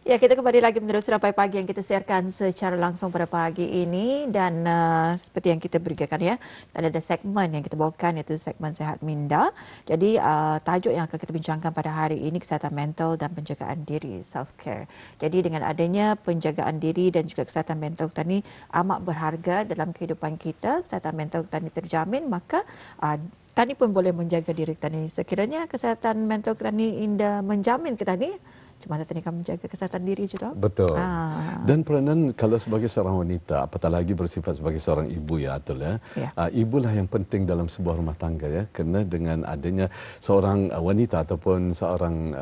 Ya, kita kembali lagi meneruskan Rampai Pagi yang kita siarkan secara langsung pada pagi ini dan seperti yang kita berikan ya, ada segmen yang kita bawakan iaitu segmen Sehat Minda. Jadi tajuk yang akan kita bincangkan pada hari ini kesihatan mental dan penjagaan diri, self care. Jadi dengan adanya penjagaan diri dan juga kesihatan mental kita ni amat berharga dalam kehidupan kita, kesihatan mental kita ni terjamin, maka kita ni pun boleh menjaga diri kita ni. Sekiranya kesihatan mental kita ni indah menjamin kita ni, macam mana tadi kamu menjaga kesihatan diri juga? Betul. Dan peranan kalau sebagai seorang wanita, apatah lagi bersifat sebagai seorang ibu ya Atul ya. Ibulah yang penting dalam sebuah rumah tangga ya. Kerana dengan adanya seorang wanita ataupun seorang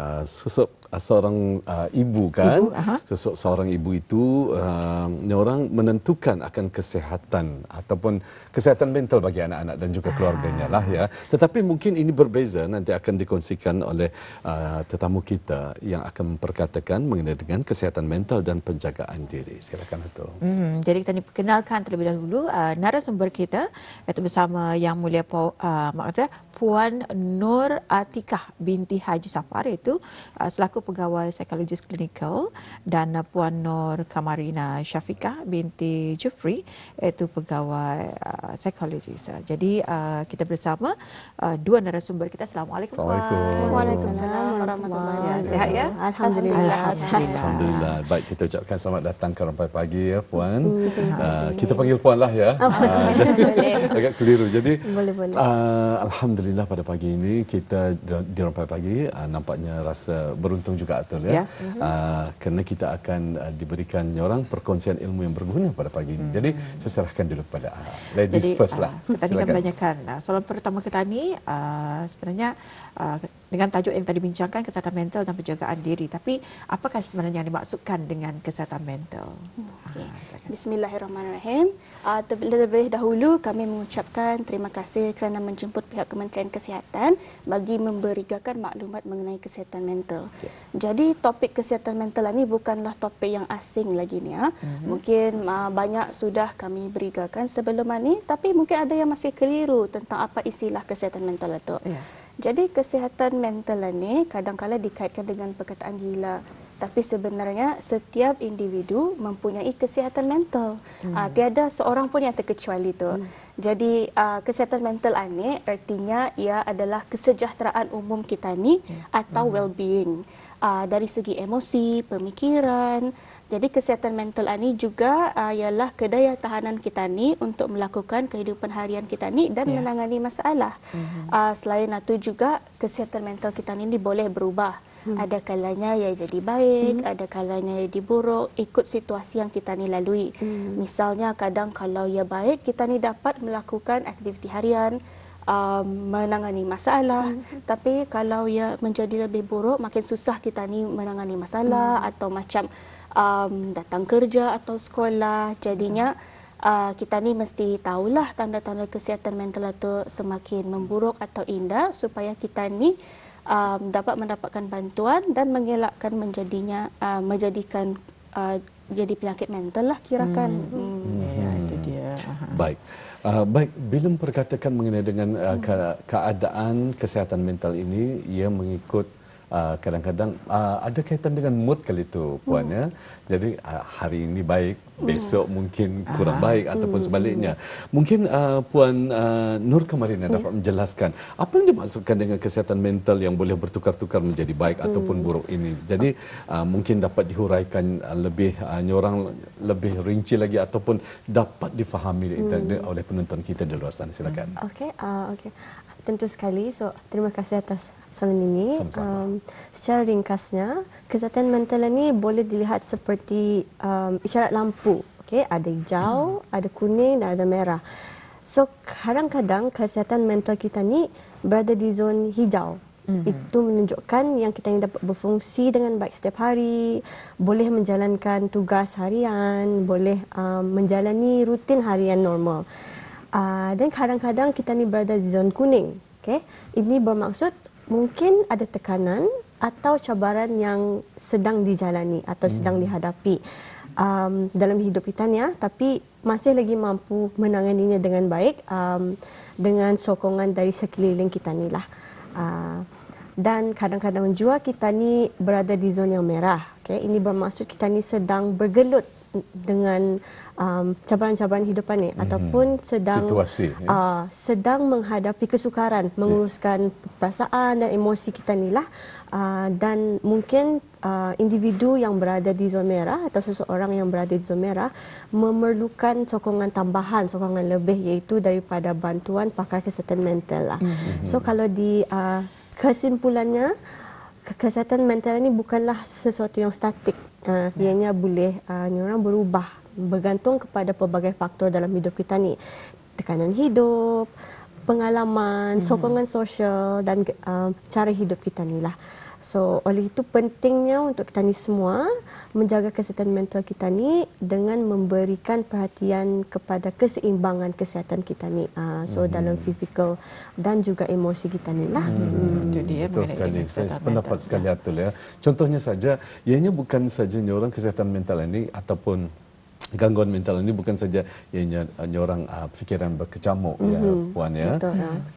seorang ibu kan, seorang ibu itu orang menentukan akan kesihatan ataupun kesihatan mental bagi anak-anak dan juga keluarganya lah ya. Tetapi mungkin ini berbeza, nanti akan dikongsikan oleh tetamu kita yang akan memperkatakan mengenai dengan kesihatan mental dan penjagaan diri. Silakan Atul. Jadi kita perkenalkan terlebih dahulu narasumber kita iaitu bersama Yang Mulia Puan Nur Atikah binti Haji Safar, iaitu selaku pegawai psikologis klinikal, dan Puan Nur Kamarina Syafiqah binti Jufri iaitu pegawai psikologis. Jadi kita bersama dua narasumber kita. Assalamualaikum. Assalamualaikum. Waalaikumsalam warahmatullahi wabarakatuh. Sihat ya? Alhamdulillah. Alhamdulillah. Baik, kita ucapkan selamat datang ke Rampai Pagi ya Puan. Kita panggil Puan lah ya. Agak keliru. Jadi boleh. Alhamdulillah pada pagi ini kita di Rampai Pagi nampaknya rasa beruntung juga Atul ya. Kerana kita akan diberikan orang perkongsian ilmu yang berguna pada pagi ini. Jadi saya serahkan dulu kepada ladies first lah. Tadi kan menanyakan soalan pertama kita ni sebenarnya dengan tajuk yang tadi bincangkan kesihatan mental dan penjagaan diri. Tapi apakah sebenarnya yang dimaksudkan dengan kesihatan mental? Bismillahirrahmanirrahim. Terlebih dahulu kami mengucapkan terima kasih kerana menjemput pihak Kementerian Kesihatan bagi memberikan maklumat mengenai kesihatan mental. Jadi topik kesihatan mental ini bukanlah topik yang asing lagi ni ya. Mungkin banyak sudah kami berikan sebelum ini, tapi mungkin ada yang masih keliru tentang apa istilah kesihatan mental itu. Jadi kesihatan mental ini kadang-kala dikaitkan dengan perkataan gila. Tapi sebenarnya setiap individu mempunyai kesihatan mental. Tiada seorang pun yang terkecuali itu. Jadi kesihatan mental ini artinya ia adalah kesejahteraan umum kita ni atau well-being. Dari segi emosi, pemikiran. Jadi kesihatan mental ini juga ialah kedaya tahanan kita ni untuk melakukan kehidupan harian kita ni dan menangani masalah. Selain itu juga kesihatan mental kita ni boleh berubah. Ada kalanya ia jadi baik, ada kalanya ia jadi buruk, ikut situasi yang kita ni lalui. Misalnya kadang kalau ia baik, kita ni dapat melakukan aktiviti harian, menangani masalah. Tapi kalau ia menjadi lebih buruk, makin susah kita ni menangani masalah atau macam datang kerja atau sekolah. Jadinya kita ni mesti tahulah tanda-tanda kesihatan mental itu semakin memburuk atau indah supaya kita ni dapat mendapatkan bantuan dan mengelakkan menjadikan jadi penyakit mental lah kirakan. Itu dia. Baik. Baik, bila memperkatakan mengenai dengan keadaan kesihatan mental ini, ia mengikut kadang-kadang ada kaitan dengan mood kali itu Puan ya. Jadi hari ini baik, besok mungkin kurang baik ataupun sebaliknya. Mungkin Puan Nur Kamarina dapat menjelaskan apa yang dimaksudkan dengan kesihatan mental yang boleh bertukar-tukar menjadi baik ataupun buruk ini. Jadi mungkin dapat dihuraikan lebih orang lebih rinci lagi ataupun dapat difahami oleh penonton kita di luar sana. Silakan. Okey. Tentu sekali. Terima kasih atas soalan ini. Secara ringkasnya, kesihatan mental ini boleh dilihat seperti isyarat lampu. Okey, ada hijau, ada kuning dan ada merah. So kadang-kadang kesihatan mental kita ni berada di zon hijau. Itu menunjukkan yang kita dapat berfungsi dengan baik setiap hari, boleh menjalankan tugas harian, boleh menjalani rutin harian normal. Dan kadang-kadang kita ni berada di zon kuning. Okay? Ini bermaksud mungkin ada tekanan atau cabaran yang sedang dijalani atau sedang dihadapi dalam hidup kita ni, tapi masih lagi mampu menanganinya dengan baik dengan sokongan dari sekeliling kita ni lah. Dan kadang-kadang jua kita ni berada di zon yang merah. Okay? Ini bermaksud kita ni sedang bergelut dengan cabaran-cabaran hidupan ni ataupun sedang situasi, sedang menghadapi kesukaran, menguruskan perasaan dan emosi kita ni lah. Dan mungkin individu yang berada di zon merah atau seseorang yang berada di zon merah memerlukan sokongan tambahan, sokongan lebih, iaitu daripada bantuan pakar kesihatan mental lah. So kalau di kesimpulannya, kesihatan mental ini bukanlah sesuatu yang statik. Ianya boleh orang berubah bergantung kepada pelbagai faktor dalam hidup kita ni. Tekanan hidup, pengalaman, sokongan sosial dan cara hidup kita ni lah. So, oleh itu pentingnya untuk kita ni semua menjaga kesihatan mental kita ni dengan memberikan perhatian kepada keseimbangan kesihatan kita ni. So, dalam fizikal dan juga emosi kita ni lah. Itu dia. Betul sekali. Saya sependapat sekali Atul ya. Contohnya saja, ianya bukan saja orang kesihatan mental ini ataupun gangguan mental ini bukan saja ianya orang fikiran berkecamuk ya puan ya.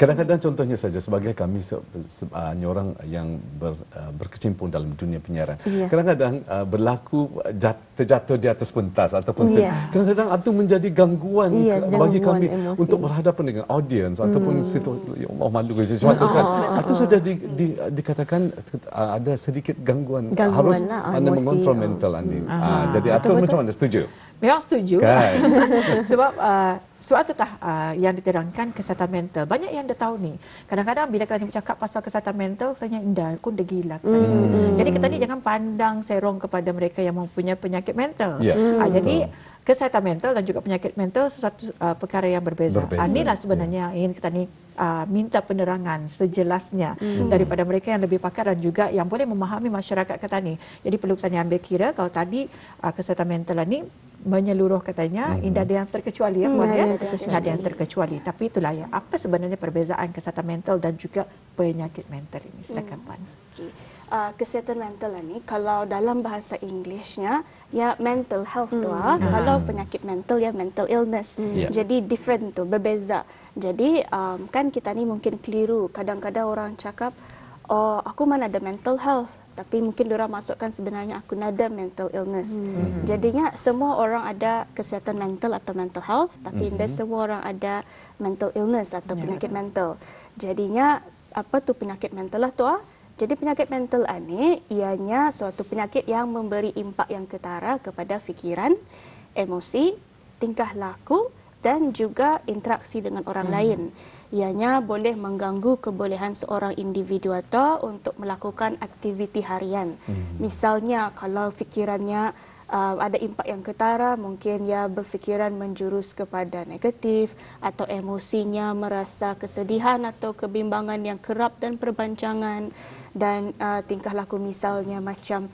Kadang-kadang contohnya saja sebagai kami orang yang berkecimpung dalam dunia penyiaran. Kadang-kadang berlaku terjatuh di atas pentas ataupun kadang-kadang itu menjadi gangguan bagi kami emosi untuk berhadapan dengan audiens ataupun situasi malu sesuatu kan. Itu sudah dikatakan ada sedikit gangguan harus anda mengontrol mental anda. Jadi Atul macam mana, setuju? Memang setuju. Kan? Sebab yang diterangkan kesihatan mental. Banyak yang dah tahu ni. Kadang-kadang bila kita bercakap pasal kesihatan mental, saya indah, aku dah gila. Jadi kita ni jangan pandang serong kepada mereka yang mempunyai penyakit mental. Jadi kesihatan mental dan juga penyakit mental sesuatu perkara yang berbeza. Inilah sebenarnya ingin kita ni minta penerangan sejelasnya daripada mereka yang lebih pakar dan juga yang boleh memahami masyarakat kita ni. Jadi perlu kita ambil kira kalau tadi kesihatan mental ni menyeluruh katanya, tidak ada yang terkecuali ya, Puan ya. Tidak ada yang terkecuali. Tapi itulah ya, apa sebenarnya perbezaan kesihatan mental dan juga penyakit mental ini? Silakan Puan. Okay. Kesihatan mental ni kalau dalam bahasa Englishnya ya mental health tu kalau penyakit mental ya mental illness. Jadi different tu, berbeza. Jadi kan kita ni mungkin keliru. Kadang-kadang orang cakap, oh aku mana ada mental health, tapi mungkin diorang masukkan sebenarnya aku ada mental illness. Jadinya semua orang ada kesihatan mental atau mental health, tapi tidak semua orang ada mental illness atau penyakit mental. Jadinya apa tu penyakit mental lah tu Jadi penyakit mental ini ianya suatu penyakit yang memberi impak yang ketara kepada fikiran, emosi, tingkah laku dan juga interaksi dengan orang lain. Ianya boleh mengganggu kebolehan seorang individu atau untuk melakukan aktiviti harian. Misalnya kalau fikirannya ada impak yang ketara, mungkin ia berfikiran menjurus kepada negatif atau emosinya merasa kesedihan atau kebimbangan yang kerap dan perbancangan, dan tingkah laku misalnya macam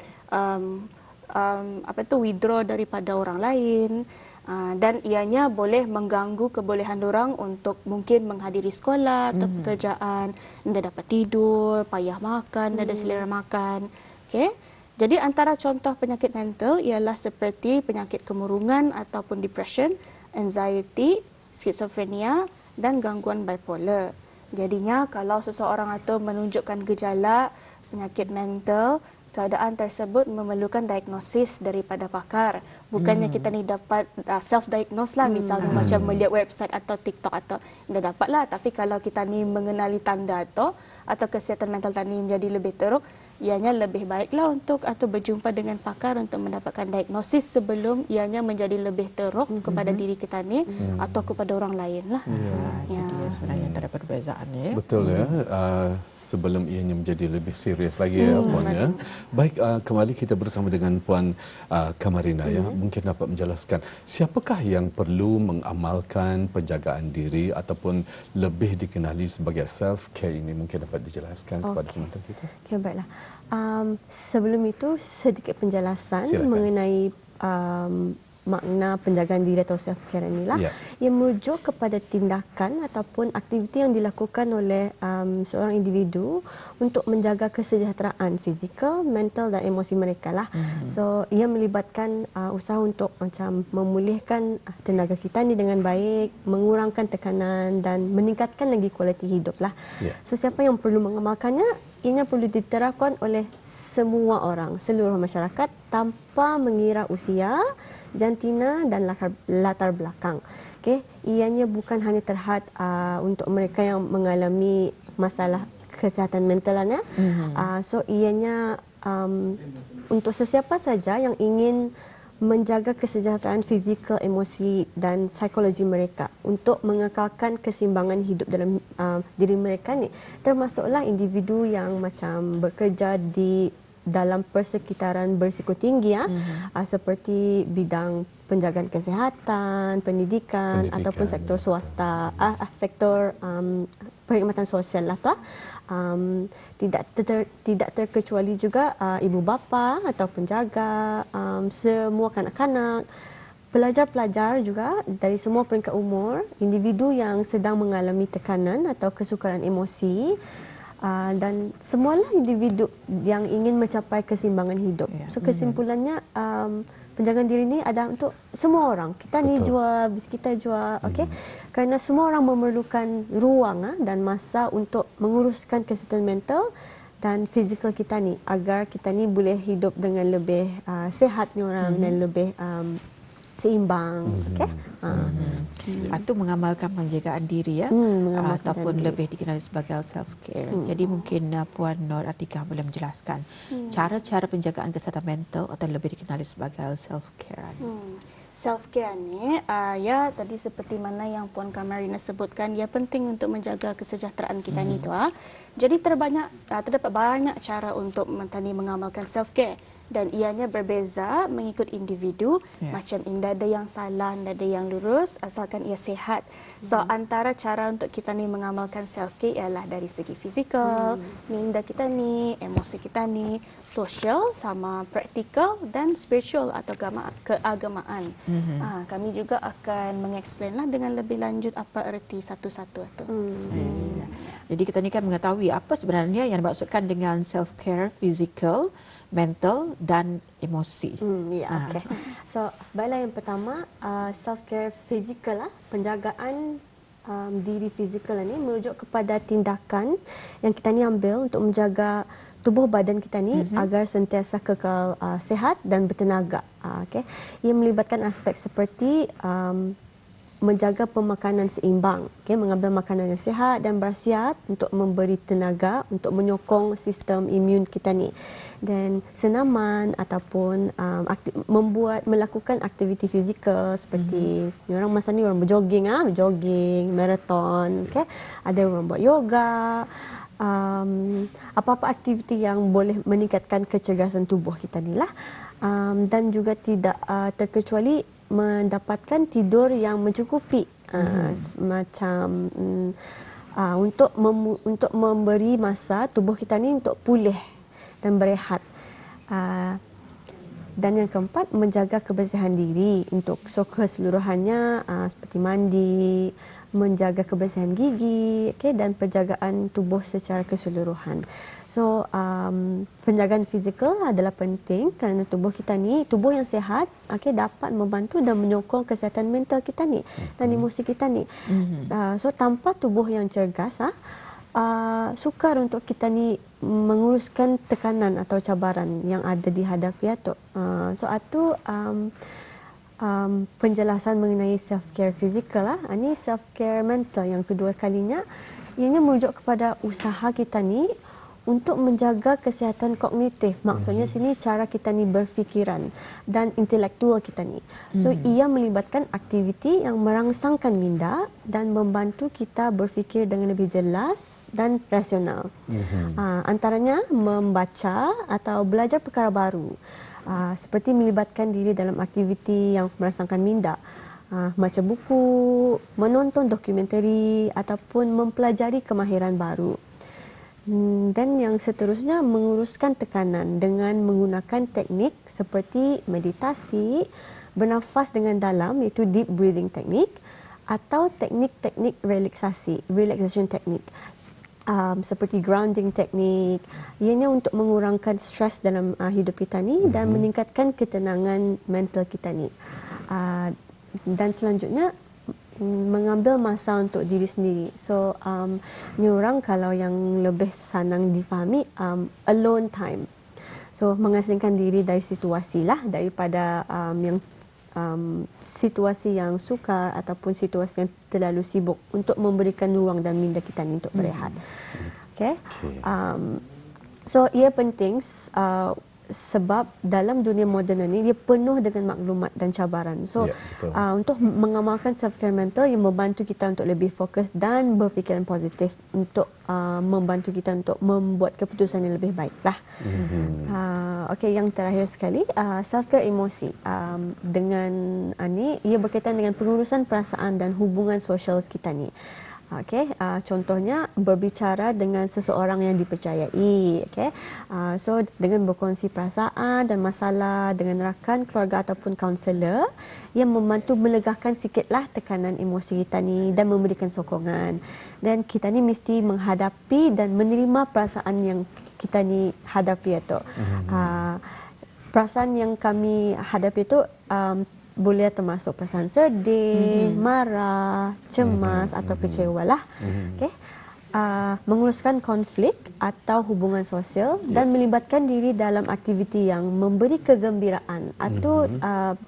withdraw daripada orang lain. Dan ianya boleh mengganggu kebolehan orang untuk mungkin menghadiri sekolah atau pekerjaan, tidak dapat tidur, payah makan, tidak ada selera makan. Okay? Jadi antara contoh penyakit mental ialah seperti penyakit kemurungan ataupun depression, anxiety, skizofrenia dan gangguan bipolar. Jadinya kalau seseorang itu menunjukkan gejala penyakit mental, keadaan tersebut memerlukan diagnosis daripada pakar. Bukannya kita ni dapat self-diagnose lah, misalnya macam melihat website atau TikTok atau tidak dapat lah. Tapi kalau kita ni mengenali tanda atau kesihatan mental tadi menjadi lebih teruk, ianya lebih baiklah untuk atau berjumpa dengan pakar untuk mendapatkan diagnosis sebelum ianya menjadi lebih teruk kepada diri kita ni atau kepada orang lain lah. Jadi sebenarnya antara perbezaan ya. Betul ya. Sebelum ianya menjadi lebih serius lagi ya Puan ya. Baik, kembali kita bersama dengan Puan Kamarina ya. Mungkin dapat menjelaskan siapakah yang perlu mengamalkan penjagaan diri ataupun lebih dikenali sebagai self care ini, mungkin dapat dijelaskan kepada penonton kita. Okey, baiklah. Sebelum itu sedikit penjelasan mengenai makna penjagaan diri atau self-care inilah. Ia merujuk kepada tindakan ataupun aktiviti yang dilakukan oleh seorang individu untuk menjaga kesejahteraan fizikal, mental dan emosi mereka lah. So, ia melibatkan usaha untuk macam memulihkan tenaga kita ni dengan baik, mengurangkan tekanan dan meningkatkan lagi kualiti hidup lah. So, siapa yang perlu mengamalkannya, ianya perlu diterapkan oleh semua orang, seluruh masyarakat tanpa mengira usia, jantina dan latar belakang. Okey, ianya bukan hanya terhad untuk mereka yang mengalami masalah kesihatan mental ya. So ianya untuk sesiapa saja yang ingin menjaga kesejahteraan fizikal, emosi dan psikologi mereka untuk mengekalkan keseimbangan hidup dalam diri mereka ni, termasuklah individu yang macam bekerja di dalam persekitaran berisiko tinggi seperti bidang penjagaan kesihatan, pendidikan ataupun sektor swasta, sektor perkhidmatan sosial lah tu. Tidak terkecuali juga ibu bapa atau penjaga, semua kanak-kanak, pelajar-pelajar juga dari semua peringkat umur, individu yang sedang mengalami tekanan atau kesukaran emosi, dan semualah individu yang ingin mencapai keseimbangan hidup. So kesimpulannya, penjagaan diri ini ada untuk semua orang. Kita ni jua, bis kita jua, okey. Kerana semua orang memerlukan ruang dan masa untuk menguruskan kesihatan mental dan fizikal kita ni agar kita ni boleh hidup dengan lebih sihat ni orang dan lebih seimbang, okey. Itu mengamalkan penjagaan diri ataupun lebih dikenali sebagai self care. Jadi mungkin Puan Nur Atikah boleh menjelaskan cara-cara penjagaan kesihatan mental atau lebih dikenali sebagai self care. Self care ni ya tadi seperti mana yang Puan Kamarina sebutkan, ia penting untuk menjaga kesejahteraan kita ni tu. Jadi terdapat banyak cara untuk mengamalkan self care. Dan ianya berbeza mengikut individu. Macam tidak ada yang salah, tidak ada yang lurus asalkan ia sihat. So antara cara untuk kita ni mengamalkan self care ialah dari segi fizikal, minda kita ni, emosi kita ni, sosial sama praktikal dan spiritual atau keagamaan. Kami juga akan mengeksplain lah dengan lebih lanjut apa erti satu-satu itu. Jadi kita ni kan mengetahui apa sebenarnya yang dimaksudkan dengan self care fizikal, mental dan emosi. Okay. So, baiklah yang pertama, self care fizikal lah, penjagaan diri fizikal ni merujuk kepada tindakan yang kita ni ambil untuk menjaga tubuh badan kita ni agar sentiasa kekal sihat dan bertenaga. Okay. Ia melibatkan aspek seperti menjaga pemakanan seimbang, mengambil makanan yang sihat dan berkhasiat untuk memberi tenaga, untuk menyokong sistem imun kita ni. Dan senaman ataupun melakukan aktiviti fizikal seperti orang masa ni orang berjoging, maraton, ada orang buat yoga, apa-apa aktiviti yang boleh meningkatkan kecergasan tubuh kita ni lah. Dan juga tidak terkecuali mendapatkan tidur yang mencukupi, macam untuk memberi masa tubuh kita ni untuk pulih dan berehat. Dan yang keempat, menjaga kebersihan diri untuk keseluruhannya, seperti mandi, menjaga kebersihan gigi, dan penjagaan tubuh secara keseluruhan. So, penjagaan fizikal adalah penting kerana tubuh kita ni, tubuh yang sihat, dapat membantu dan menyokong kesihatan mental kita ni dan emosi kita ni. So, tanpa tubuh yang cergas, sukar untuk kita ni menguruskan tekanan atau cabaran yang ada dihadapi tu. So, itu penjelasan mengenai self-care fizikal lah. Ini self-care mental yang kedua kalinya. Ianya merujuk kepada usaha kita ni untuk menjaga kesihatan kognitif. Maksudnya sini cara kita ni berfikiran dan intelektual kita ni. So ia melibatkan aktiviti yang merangsangkan minda dan membantu kita berfikir dengan lebih jelas dan rasional. Antaranya membaca atau belajar perkara baru. Seperti melibatkan diri dalam aktiviti yang merangsangkan minda, baca buku, menonton dokumentari ataupun mempelajari kemahiran baru. Dan yang seterusnya, menguruskan tekanan dengan menggunakan teknik seperti meditasi, bernafas dengan dalam, iaitu deep breathing technique, atau teknik-teknik relaxation technique. Seperti grounding technique, ianya untuk mengurangkan stres dalam hidup kita ni dan meningkatkan ketenangan mental kita ni. Dan selanjutnya mengambil masa untuk diri sendiri. So ni orang kalau yang lebih senang difahami, alone time. So mengasingkan diri dari situasi lah, daripada yang situasi yang sukar ataupun situasi yang terlalu sibuk, untuk memberikan ruang dan minda kita ni untuk berehat. Okay. So ia penting sebab dalam dunia moden ini dia penuh dengan maklumat dan cabaran. So untuk mengamalkan self care mental yang membantu kita untuk lebih fokus dan berfikiran positif, untuk membantu kita untuk membuat keputusan yang lebih baik lah. Okey, yang terakhir sekali, self care emosi. Dengan ni ia berkaitan dengan pengurusan perasaan dan hubungan sosial kita ni. Okey, contohnya berbicara dengan seseorang yang dipercayai. Okey, so dengan berkongsi perasaan dan masalah dengan rakan, keluarga ataupun kaunselor yang membantu melegakan sikitlah tekanan emosi kita ni dan memberikan sokongan. Dan kita ni mesti menghadapi dan menerima perasaan yang kita ni hadapi itu. Perasaan yang kami hadapi itu boleh termasuk perasaan sedih, marah, cemas atau kecewa lah. Okay. Menguruskan konflik atau hubungan sosial dan melibatkan diri dalam aktiviti yang memberi kegembiraan atau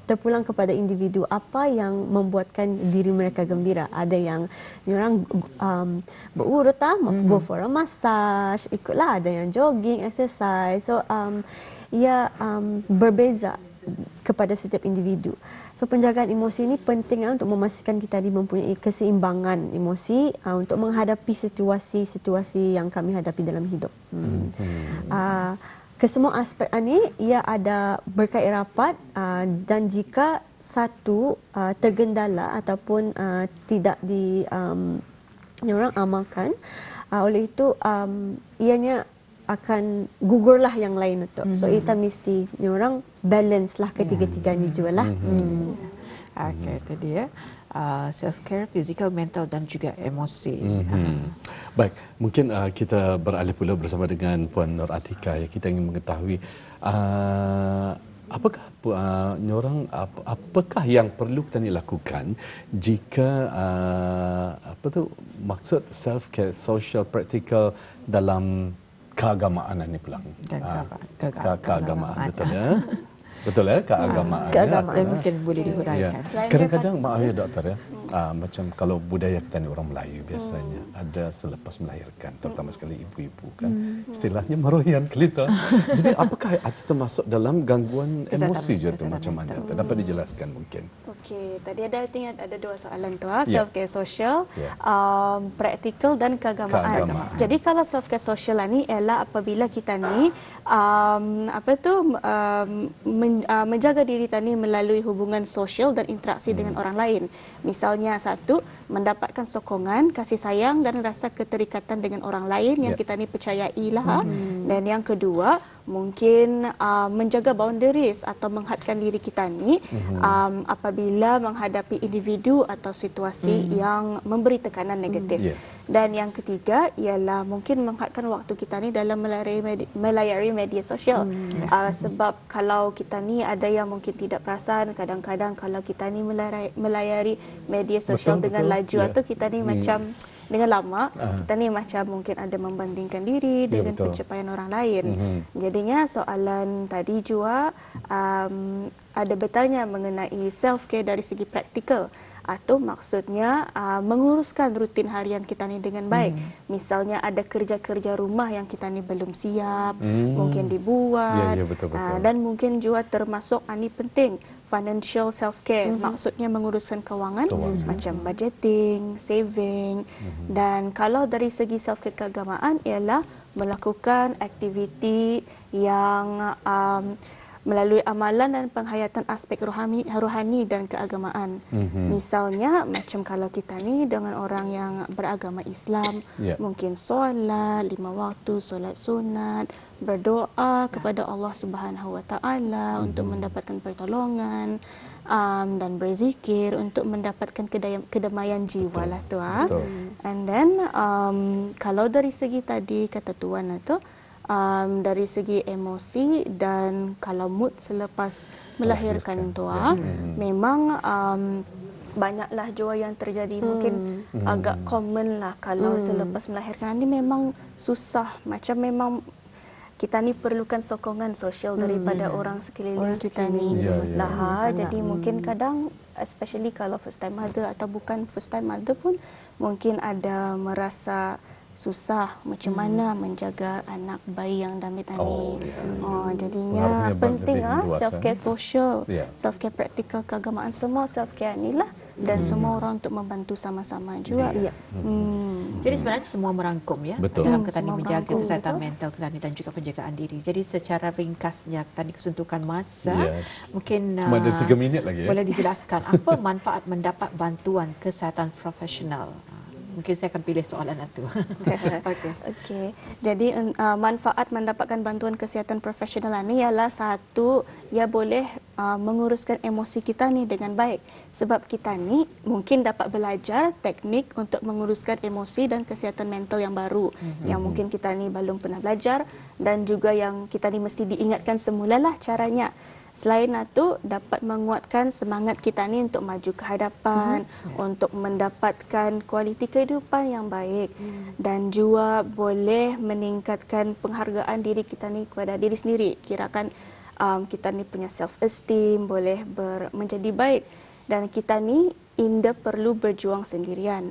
terpulang kepada individu apa yang membuatkan diri mereka gembira. Ada yang orang berurut go for a massage, ikutlah, ada yang jogging, exercise. So ia berbeza kepada setiap individu. So penjagaan emosi ini penting untuk memastikan kita mempunyai keseimbangan emosi untuk menghadapi situasi-situasi yang kami hadapi dalam hidup. Kesemua aspek ini ia ada berkait rapat, dan jika satu tergendala ataupun tidak orang amalkan, oleh itu ianya akan gugurlah yang lain itu. So kita mesti orang balance lah ketiga-tiganya juga lah. Okey, itu dia. Self care, physical, mental dan juga emosi. Baik, mungkin kita beralih pula bersama dengan Puan Nur Atika. Kita ingin mengetahui apakah apakah yang perlu kita lakukan jika maksud self care, social, practical dalam keagamaan ini pula. Keagamaan, betul ya? Betul ya, keagamaan. Keagamaan mungkin boleh dihuraikan. Ya. Kadang-kadang maaf ya doktor ya, macam kalau budaya kita ni orang Melayu biasanya ada selepas melahirkan, terutama sekali ibu-ibu kan, istilahnya meroyan kelita. Jadi apakah itu termasuk dalam gangguan emosi je tu macam mana? Dapat dijelaskan mungkin? Okey, tadi ada dua soalan tu, self care social, praktikal dan keagamaan. Jadi kalau self care social ni ialah apabila kita ni menjaga diri kita ni melalui hubungan sosial dan interaksi dengan orang lain. Misalnya satu, mendapatkan sokongan, kasih sayang dan rasa keterikatan dengan orang lain yang kita ni percayai lah. Dan yang kedua, mungkin menjaga boundaries atau menghadkan diri kita ni apabila menghadapi individu atau situasi yang memberi tekanan negatif. Dan yang ketiga ialah mungkin menghadkan waktu kita ni dalam melayari media sosial. Sebab kalau kita ni ada yang mungkin tidak perasan, kadang-kadang kalau kita ni melayari media sosial dengan laju atau kita ni macam dengan lama, kita ni macam mungkin ada membandingkan diri dengan pencapaian orang lain. Jadinya soalan tadi juga ada bertanya mengenai self care dari segi praktikal, atau maksudnya menguruskan rutin harian kita ni dengan baik. Misalnya ada kerja-kerja rumah yang kita ni belum siap, mungkin dibuat. Dan mungkin juga termasuk ini penting, financial self care, maksudnya menguruskan kewangan, macam budgeting, saving. Dan kalau dari segi self care keagamaan ialah melakukan aktiviti yang melalui amalan dan penghayatan aspek rohani dan keagamaan. Misalnya macam kalau kita ni dengan orang yang beragama Islam, mungkin solat 5 waktu, solat sunat, berdoa kepada Allah Subhanahu Wa Taala untuk mendapatkan pertolongan dan berzikir untuk mendapatkan kedamaian jiwa lah tu. And then kalau dari segi tadi kata Tuan tu dari segi emosi dan kalau mood selepas melahirkan tu memang banyaklah jua yang terjadi. Mungkin agak common lah kalau selepas melahirkan ni memang susah, macam memang kita ni perlukan sokongan sosial daripada orang sekeliling kita ni lah. Jadi mungkin kadang especially kalau first time mother atau bukan first time mother pun mungkin ada merasa susah macam mana menjaga anak bayi yang damit ni. Jadinya penting self care sosial, self care praktikal keagamaan, semua self care ni lah, dan semua orang untuk membantu sama-sama juga. Jadi sebenarnya semua merangkum ya dalam kita ni menjaga kesihatan mental kita ni dan juga penjagaan diri. Jadi secara ringkasnya tadi kesuntukan masa mungkin cuma ada 3 minit lagi boleh dijelaskan apa manfaat mendapat bantuan kesihatan profesional. Mungkin saya akan pilih soalan itu. Okey. Jadi manfaat mendapatkan bantuan kesihatan profesional ni ialah satu, ia boleh menguruskan emosi kita ni dengan baik. Sebab kita ni mungkin dapat belajar teknik untuk menguruskan emosi dan kesihatan mental yang baru yang mungkin kita ni belum pernah belajar, dan juga yang kita ni mesti diingatkan semulalah caranya. Selain itu, dapat menguatkan semangat kita ni untuk maju ke hadapan, untuk mendapatkan kualiti kehidupan yang baik, dan juga boleh meningkatkan penghargaan diri kita ni kepada diri sendiri. Kirakan kita ni punya self esteem boleh menjadi baik, dan kita ni indah perlu berjuang sendirian.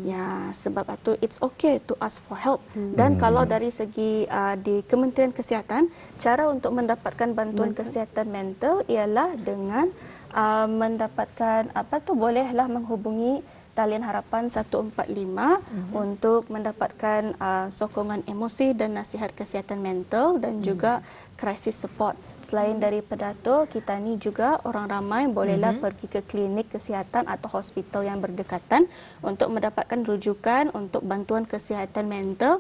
Ya, sebab itu it's okay to ask for help. Dan kalau dari segi di Kementerian Kesihatan, cara untuk mendapatkan bantuan kesihatan mental ialah dengan mendapatkan bolehlah menghubungi talian harapan 145 untuk mendapatkan sokongan emosi dan nasihat kesihatan mental dan juga crisis support. Selain daripada itu, kita ni juga orang ramai bolehlah pergi ke klinik kesihatan atau hospital yang berdekatan untuk mendapatkan rujukan untuk bantuan kesihatan mental,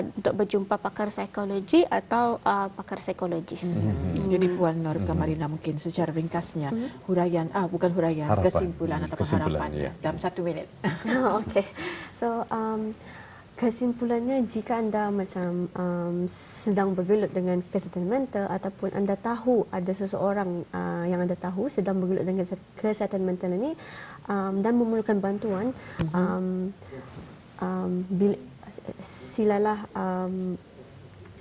untuk berjumpa pakar psikologi atau pakar psikologis. Jadi Puan Nur Kamarina, mungkin secara ringkasnya huraian bukan huraian, harapan. kesimpulan atau harapan dalam 1 minit. Okey. So kesimpulannya, jika anda macam sedang bergelut dengan kesihatan mental ataupun anda tahu ada seseorang yang anda tahu sedang bergelut dengan kesihatan mental ini dan memerlukan bantuan, silalah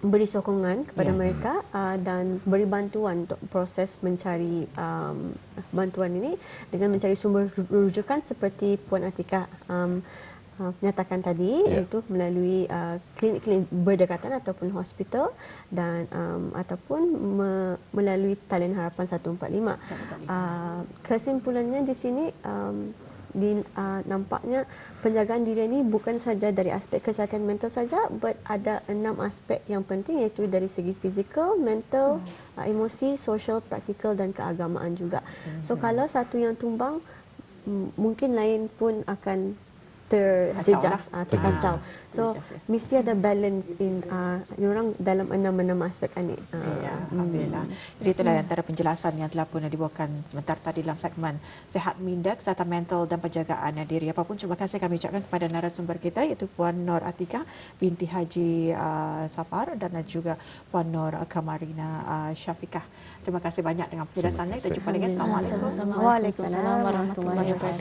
beri sokongan kepada mereka dan beri bantuan untuk proses mencari bantuan ini dengan mencari sumber rujukan seperti Puan Atikah nyatakan tadi, iaitu melalui klinik-klinik berdekatan ataupun hospital dan ataupun melalui talian harapan 145. Kesimpulannya di sini nampaknya penjagaan diri ini bukan saja dari aspek kesihatan mental saja, but ada 6 aspek yang penting, iaitu dari segi fizikal, mental, emosi, social, praktikal dan keagamaan juga. So kalau satu yang tumbang, mungkin lain pun akan terjejas, terkacau. So mesti ada balance in orang dalam 6 aspek ini. Alhamdulillah. Jadi itulah antara penjelasan yang telah pun dibawakan sebentar tadi dalam segmen Sehat Minda, Kesihatan Mental dan Penjagaan Diri. Apapun, terima kasih kami ucapkan kepada narasumber kita, iaitu Puan Nur Atikah binti Haji Safar dan juga Puan Nur Kamarina Syafiqah. Terima kasih banyak dengan penjelasannya. Kita jumpa lagi. Assalamualaikum. Waalaikumsalam warahmatullahi wabarakatuh.